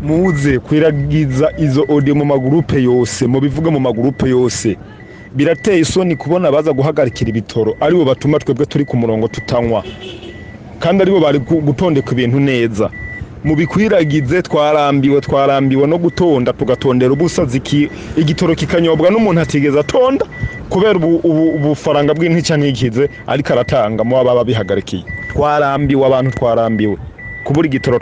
muze kwiragiza izo audio mu magurupe yose mu bivuga mu magurupe yose birateye isoni kubona baza guhagarikira ibitoro aribo batuma twebwe turi ku murongo tutanywa kandi aribo bari gutondeka ibintu neza mu bikwiragize twarambiwe no gutonda tugatondera ubusa igitoro kikanyobwa n'umuntu atigeze atonda kubera ubufaranga bw'intica ntikize ariko aratanga mu baba bihagarikiye twarambiwe kubura igitoro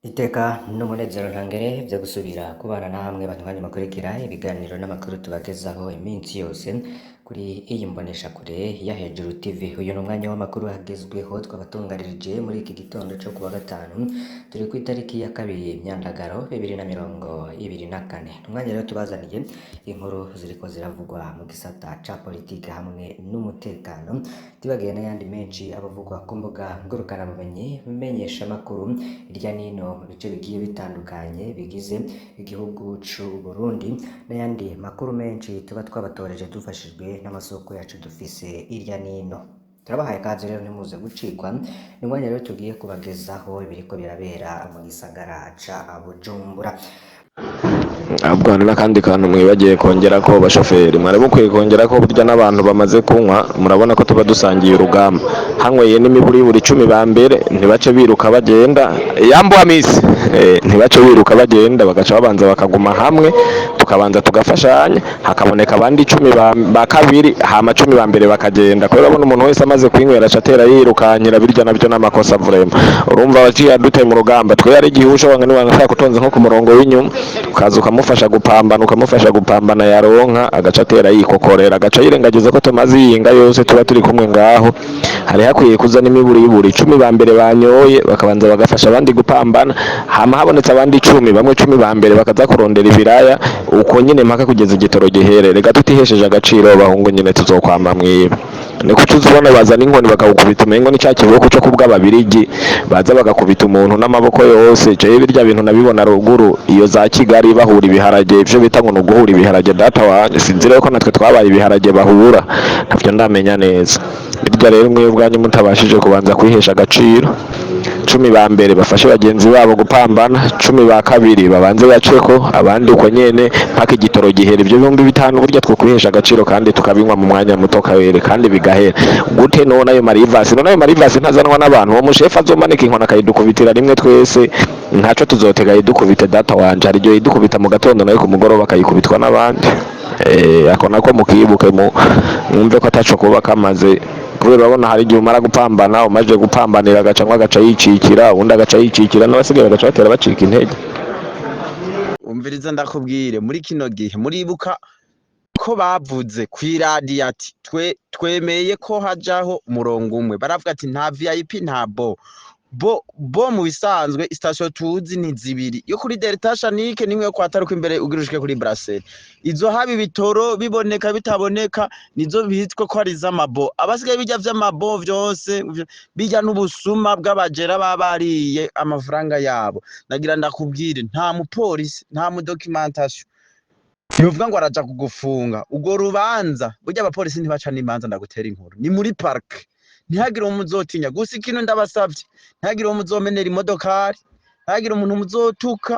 iteka n'umunezero ntangere byo gusubira kubana namwe batwanye makurikira ibiganiro n'amakuru tubagezaho iminsi yose kuri iyi mbonesha kure ya Hejuru TV. Uyu ni umwanya w'amakuru hagezweho twabatunganirije muri iki gitondo cyo kuwa gatanu turi ku itariki ya 2 Myandagaro 2024. Umwanya rero tubazaniye inkuru ziriko ziravugwa mu gisata ca politike hamwe n'umutekano tibagiye n'ayandi menshi abavugwa ku mbuga ngurukana bumenyi bimenyesha makuru irya nino mu bice bigiye bitandukanye bigize igihugu c'u Burundi n'ayandi makuru menshi tuba twabatoreje dufashijwe n'amasoko yacu dufise irya nino. Turabahaye kaze rero nimuze gucikwa ni mwanya rero tugiye kubagezaho ibiriko birabera mu gisagara ca Bujumbura. Abwana n'akandi kantu mwibagiye kongera ko bashoferi mwari mukwiye kongera ko burya n'abantu bamaze kunywa murabona ko tuba dusangiye urugamba hanyweye n'imiburi buri 10 ba mbere ntibace biruka bagenda yambo amisi ntibace biruka bagenda bagaca babanza bakaguma hamwe tukabanza tugafashanya hakaboneka abandi 10 ba kabiri hama 10 ba mbere bakagenda kubera abona umuntu wese amaze kwinywera acatera yirukanyira birya nabyo n'amakosa vrema urumva baciye dute mu rugamba twe yari igihusho wanga niba nashaka kutonza nko ku murongo w'inyuma ukaza ukamufasha gupambana yaronka agaca atera yikokorera agaca yirengagiza ko tumaze yinga yose tuba turi kumwe ngaho hari hakwiye kuzana imiburi 10 ba mbere banyoye bakabanza bagafasha abandi gupambana hama habonetse abandi 10 bamwe 10 ba mbere bakaza kurondera ibiraya uko nyine mpaka kugeza igitoro giherere gatutihesheje agaciro bahungu nyine tuzokwamba mwiba niko tuzubona bazana inkoni bakawukubita umengo ni cyakiboko cyo kubwa babirigi baza bagakubita umuntu n'amaboko yose je birya bintu nabibona ruguru iyo za Kigali bahura ibiharage ivyo bita ngo nuguhura ibiharage data wanje sinzire ko natwe twabaye ibiharage bahura navyo ndamenya neza birya rero mwe ubwanyu mutabashije kubanza kwihesha agaciro 10 ba mbere bafashe bagenzi babo gupambana 10 ba kabiri babanze baceko abandi uko nyene paka igitoro gihere ibyo bihumbi 5 burya two kwihesha agaciro kandi tukabinywa mu mwanya muto kawere kandi bigahera gute none ayo marivasi ntazanwa n'abantu uwo mushefa azomanika inkona akayidukubitira rimwe twese ntaco tuzotega yidukubite data wanje ari ryo yidukubita mu gatondo nayo ku mugoroba akayikubitwa n'abandi ako nako mukibuke mwumve ko ataco kuba kamaze kubera babona hari igihe umara gupambana umaje gupambanira agaca yicikira undi agaca yicikira n'abasigaye bagaca batera bacika intege. Umviriza ndakubwire muri kino gihe muribuka ko bavuze kw'iradiyo ati twemeye ko hajaho umurongo umwe baravuga ati nta VIP nta bo mu bisanzwe station tuzi ni zibiri yo kuri Delta Shanike nimwe yo kwataruka imbere ugirushike kuri Brasserie izo habi bitoro biboneka bitaboneka nizo bitwa ko ari z'amabo abasigaye bijya vy'amabo vyose bijya n'ubusuma bw'abajera babariye amafaranga yabo nagira ndakubwire nta mupolisi nta mu documentation yovuga ngo araja kugufunga ugo rubanza burya abapolisi ntibaca n'imanza ndagutera inkuru ni muri park ntihagire umuzotinya gusa ikintu ndabasavye ntihagire umuzomenera imodokari ntihagire umuntu muzotuka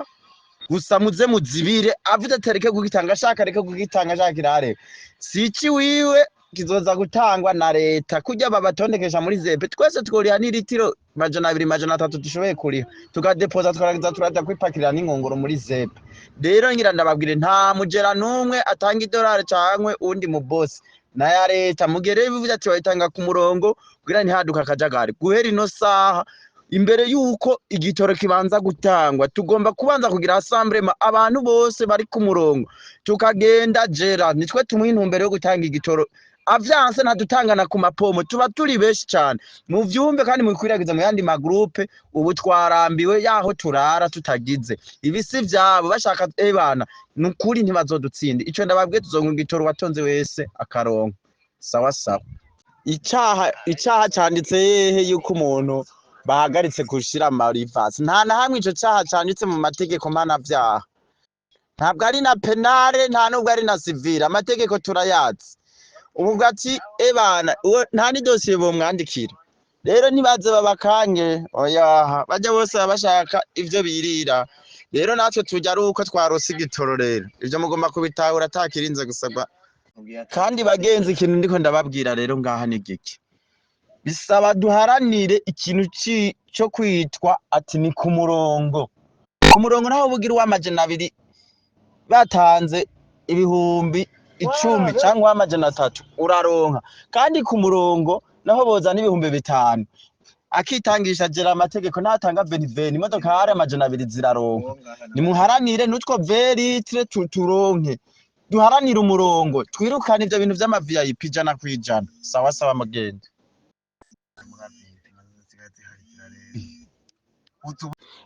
gusa muze muzibire avuze atereke kugitanga ashaka reke kugitanga ashakirare sici wiwe kizoza gutangwa na leta kujya babatondekesha muri zepe twese tworiha n'iritiro 200-300 dushoboye kuriha tukadepoza twaragiza turata kwipakirira n'ingongoro muri zepe rero ngira ndababwire nta mujera numwe atanga $1 cankwe undi mu boss na ya leta mugere bivuze ati bayitanga ku murongo kugira ntihaduka akajagari guhera ino saha imbere yuko igitoro kibanza gutangwa tugomba kubanza kugira assemblement abantu bose bari ku murongo tukagenda jera nitwe tumuha intumbero yo gutanga igitoro avyanse nadutangana ku mapomo tuba turi beshi cyane mu vyumbe kandi mu kwiragiza mu yandi magroupe ubu twarambiwe yaho turara tutagize ibisi vyabo bashaka bana nukuri ntibazodutsinde ico ndababwiye tuzonga igitoro watonze wese akaronka sawa sawa icaha cyanditse hehe yuko umuntu bahagaritse gushira amarivasi nta na hamwe ico caha cyanditse mu mategeko mpanavyaha ntabwo ari na penale nta nubwo ari na civile amategeko turayazi uvuga ati bana nta ni dosiye bomwandikira rero nibaze babakange oya bajya bose bashaka ivyo birira rero natwe tujya ari uko twarose igitoro rero ivyo mugomba kubitahura atakirinze gusabwa kandi bagenzi ikintu ndiko ndababwira rero ngaha ni giki bisaba duharanire ikintu cyo kwitwa ati ni ku murongo naho bugira uw'amajana 2 batanze ibihumbi 10 cyangwa amajana 3 uraronka kandi ku murongo naho boza n'ibihumbi 5 akitangisha jera amategeko natanga 20 imodoka hari amajana 2 ziraronka nimuharanire nutwo veritre turonke duharanire umurongo twirukana ivyo bintu vy'ama VIP jana kwijana sawa sawa mugende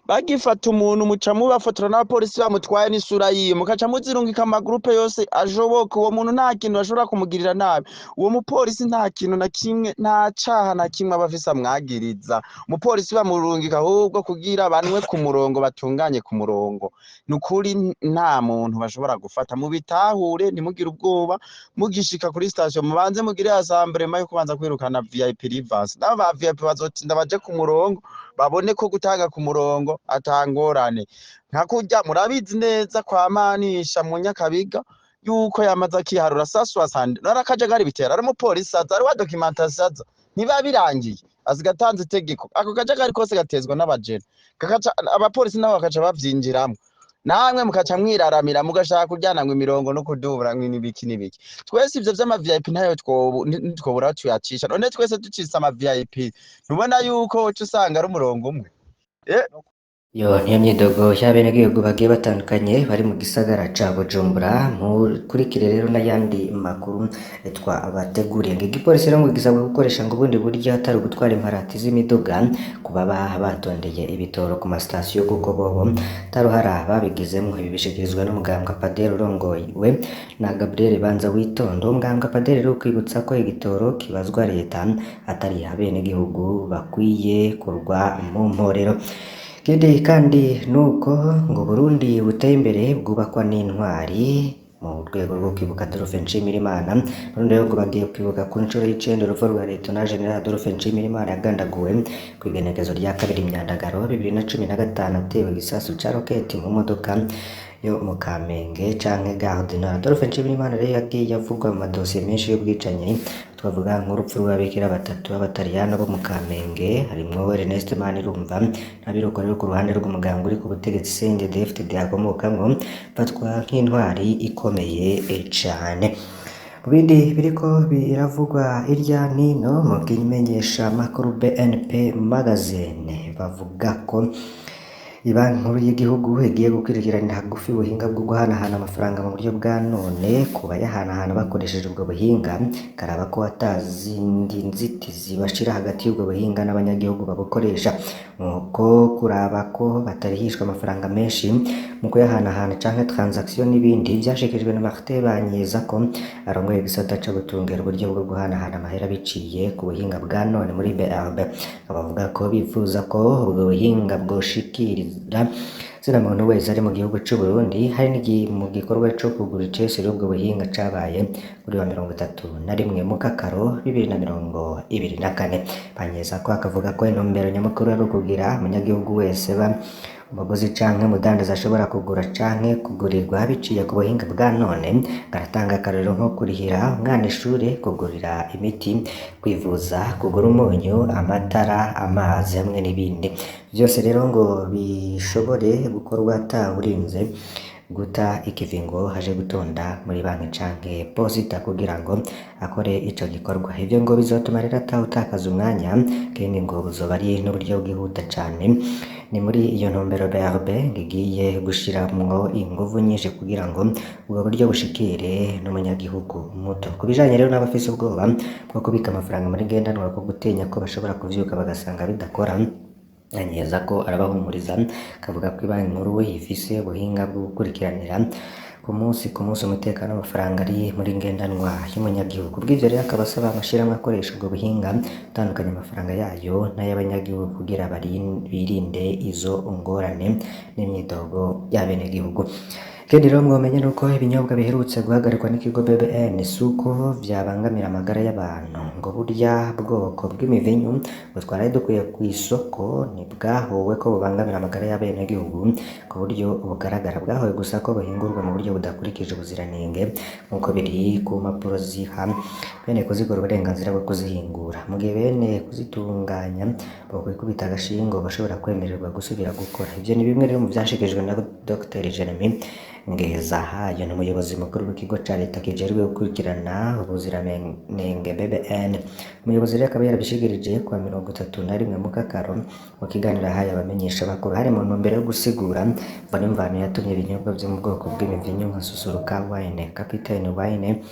bagifata umuntu muca mubafotora n'abapolisi bamutwaye n'isura yiwe mukaca muzirungika amagrupe yose ajoboka uwo muntu nta kintu bashobora kumugirira nabi uwo mupolisi nta kintu na kimwe nta caha na kimwe abafise amwagiriza umupolisi bamurungika ahubwo kugira banwe ku murongo batunganye ku murongo nukuri nta muntu bashobora gufata mubitahure ntimugire ubwoba mugishika kuri station mubanze mugire assemblée yo kubanza kwirukana VIP Rivers nabo ba VIP bazotinda baje ku murongo babone ko gutanga ku murongo atangorane nka kurya murabizi neza kwa manisha mu Nyakabiga yuko yamaze akiharura saswa sande narakajagari bitera ari mu polisi aza ari wa documentation niba birangiye azigatanze itegeko ako kajagari kose gatezwa n'abajene kakaca abapolisi nabo bakaca bavyinjiramo namwe mukaca mwiraramira mugashaka kuryana ngo imirongo no kudubura n'ibiki twese ivyo vy'ama VIP ntayo twobura tuyacisha none twese ducisa ama VIP ntubona yuko usanga ari umurongo umwe Yo niyo myidogo y'abenegihugu bagiye batandukanye bari mu gisagara ca Bujumbura kurikire rero n'ayandi makuru twabateguriye ngo igipolisi rero ngo gisabwa gukoresha ngo ubundi buryo atari gutwara imparati z'imiduga kubaba batondeye ibitoro ku masitasiyo kuko bobo taruhara babigizemwo ibi bishikirizwa n'umugambwe Padere urongowe na Gabriel Banza Witondo umugambwe Padere rero kwibutsa ko igitoro kibazwa leta atari abenegihugu bakwiye kurwa mu mporero kandi nuko ngo Burundi buteye imbere bwubakwa n'intwari mu rwego rwo kwibuka Adolphe Nshimirimana Burundi rero bagiye kwibuka ku nshuro y'icenda urupfu rwa Lieutenant General Adolphe Nshimirimana yagandaguwe ku igenekezo rya 2 Myandagaro 2015 atewe igisasu ca roketi mu modoka yo mu Kamenge canke Gare na Adolphe Nshimirimana rero yagiye avugwa mu madosiye menshi y'ubwicanyi twavuga nk'urupfu rw'ababikira batatu b'abataliyano bo mu Kamenge harimwo Ernest Manirumva n'abirokorera ku ruhande rw'umuganga uri ku butegetsi CNDD-FDD akomokamwo batwa nk'intwari ikomeye cane mu bindi biriko biravugwa irya nino mu kimenyesha makuru BNP Magazine bavuga ko Ibanki nkuru y'igihugu igiye gukurikiranira hagufi ubuhinga bwo guhanahana amafaranga mu buryo bwa none kuba yahanahana bakoresheje ubwo buhinga karaba ko atazindi nzitizi bashira hagati y'ubwo buhinga n'abanyagihugu babukoresha nuko kuraba ko batarihishwa amafaranga menshi mu kuyahanahana canke transaction n'ibindi byashikirijwe na Martin Banyeza ko arongoye igisata cyo gutungera uburyo bwo guhanahana amahera biciye ku buhinga bwa none muri BRB abavuga ko bifuza ko ubwo buhinga bwoshikiriza zina muntu wese ari mu gihugu cy'u Burundi hari mu gikorwa cyo kugura icese ubwo buhinga cabaye kuri wa 31 mu Kakaro 2024 Banyeza ko akavuga ko intumbero nyamukuru ari kugira umunyagihugu wese ba umuguzi canke mudandaza ashobora kugura canke kugurirwa biciye ku buhinga bwa none garatanga akarero nko kurihira umwana ishure kugurira imiti kwivuza kugura umunyu amatara amazi hamwe n'ibindi byose rero ngo bishobore gukorwa atawurinze guta ikivingo haje gutonda muri banki canke posita kugira ngo akore ico gikorwa ivyo ngo bizotuma rero atakaza umwanya kandi ngo buzoba ari n'uburyo bwihuta cane ni muri iyo ntumbero BRB ngiye gushiramwo inguvu nyinshi kugira ngo ubwo buryo bushikire n'umunyagihugu muto kubijanye rero n'abafise ubwoba bwo kubika amafaranga muri ngendanwa ko gutinya ko bashobora kuvyuka bagasanga bidakora Anyeza ko arabahumuriza kavuga ko ibanki nkuru ifise ubuhinga bwo gukurikiranira ku munsi umutekano w'amafaranga ari muri ngendanwa y'umunyagihugu bw'ivyo rero akaba asaba amashirahamwe akoresha ubwo buhinga atandukanye amafaranga yayo n'ay'abanyagihugu kugira birinde izo ngorane n'imyidogo y'abenegihugu Ikindi rero mwomenya nuko ibinyobwa biherutse guhagarikwa n'ikigo BBN suko vyabangamira amagara y'abantu ngo burya bwoko bw'imivinyu ngo twaraye dukwiye kw'isoko ntibwahowe ko bubangamira amagara y'abenegihugu ku buryo bugaragara, bwahowe gusa ko buhingurwa mu buryo budakurikije ubuziranenge nk'uko biri ku mpapuro ziha bene kuzigura uburenganzira bwo kuzihingura, mu gihe bene kuzitunganya bokwikubita agashingo bashobora kwemererwa gusubira gukora. Ivyo ni bimwe rero mu vyashikijwe na Dr Jeremy Ngezahayo, ni umuyobozi mukuru w'ikigo ca leta kijejwe gukurikirana ubuziranenge BBN. Umuyobozi rero akaba yarabishikirije kwa 31 Mukakaro mu kiganiro yahaye abamenyesha bakuru, hari mu ntumbero yo gusigura mbona imvano yatumye ibinyobwa vyo mu bwoko bw'imivinyu nka Susuruka Wine, Capitaine Wine,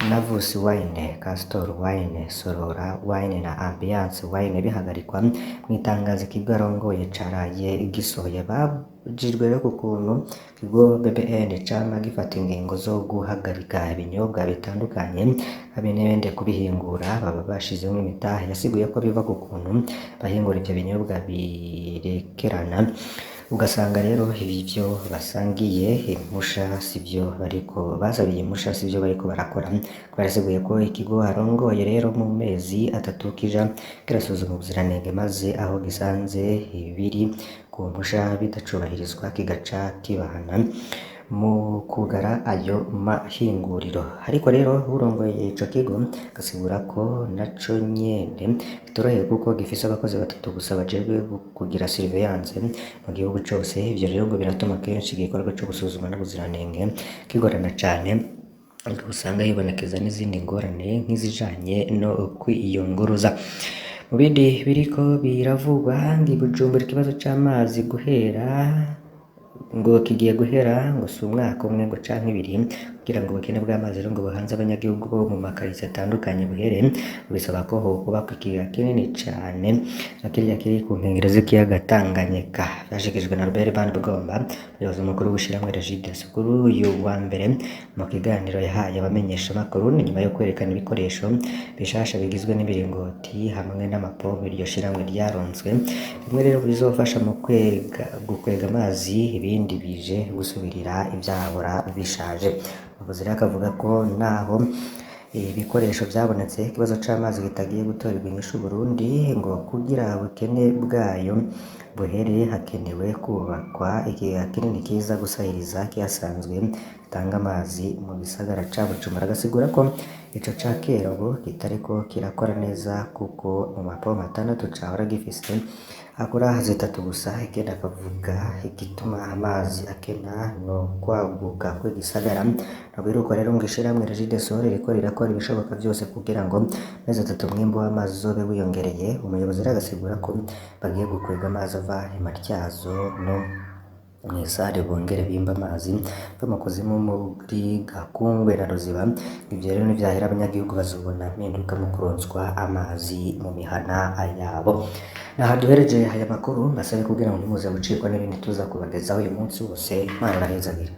Navus Wine, Castor Wine, Sorora Wine na Ambiance Wine bihagarikwa mu itangazo ikigo arongoye caraye gisohoye. Babajijwe rero ku kuntu ikigo BBN cama gifata ingingo zo guhagarika ibinyobwa bitandukanye habe n'ibindi kubihingura, baba bashizemwo imitahe. Yasiguye ko biva ku kuntu bahingura ivyo binyobwa birekerana, ugasanga rero ivyo basangiye impusha sivyo bariko basabiye impusha sivyo bariko barakora. Barasiguye ko ikigo arongoye rero mu mezi 3 kija kirasuzuma ubuziranenge, maze aho gisanze ibiri ku mpusha bidacubahirizwa kigaca kibahana mu kugara ayo mahinguriro. Ariko rero urongoye ico kigo gasigura ko naco nyene bitoroheye kuko gifise abakozi 3 gusa bajejwe kugira surveillance mu gihugu cose. Ivyo rero ngo biratuma kenshi igikorwa co gusuzuma n'ubuziranenge kigorana cane, usanga hibonekeza n'izindi ngorane nk'izijanye no kwiyunguruza. Mu bindi biriko biravugwa ngo i Bujumbura ikibazo c'amazi ngo kigiye guhera ngo si umwaka umwe ngo canke ibiri, kugira ngo ubukene bw'amazi rero ngo buhanze abanyagihugu bo mu makaritiye atandukanye buhere. Bisaba ko hokubakwa ikigega kinini cane na kiriya kiri ku nkengero z'ikiyaga Tanganyika. Vyashikijwe na Robert Van Bugomba, umuyobozi mukuru w'ishirahamwe Regides, kuri uyu wa mbere mu kiganiro yahaye abamenyesha makuru nyuma yo kwerekana ibikoresho bishasha bigizwe n'ibiringoti hamwe n'amapompo iryo shirahamwe ryaronzwe. Bimwe rero bizofasha mu gukwega amazi, ibindi bije gusubirira ivyahora bishaje. Umuyobozi rero akavuga ko naho ibikoresho vyabonetse ikibazo c'amazi kitagiye gutorerwa inyishu Burundi, ngo kugira ubukene bwayo buhere hakenewe kubakwa ikigega kinini kiza gusahiriza kihasanzwe gitanga amazi mu gisagara ca Bujumbura. Agasigura ko ico ca kera ubu kitariko kirakora neza kuko mu mapompo 6 cahora gifise akora 3 gusa. Ikindi akavuga igituma amazi akena no kwaguka kw'igisagara. Nabiruko rero ngo ishirahamwe Regides riko rirakora ibishoboka vyose kugira ngo mezi 3 umwimbu w'amazi uzobe wiyongereye. Umuyobozi rero agasigura ko bagiye gukwega amazi ava i Matyazo no mw'isare bongere bimba amazi va mu kuzimu muri Gakungwe na Ruziba. Ivyo rero nivyahera abanyagihugu bazobona impinduka mu kuronswa amazi mu mihana yabo. Naha duhereje aya makuru, mbasabe kugira ngo ntimuze gucikwa n'ibindi tuza kubagezaho uyu munsi wose. Imana irahezagire.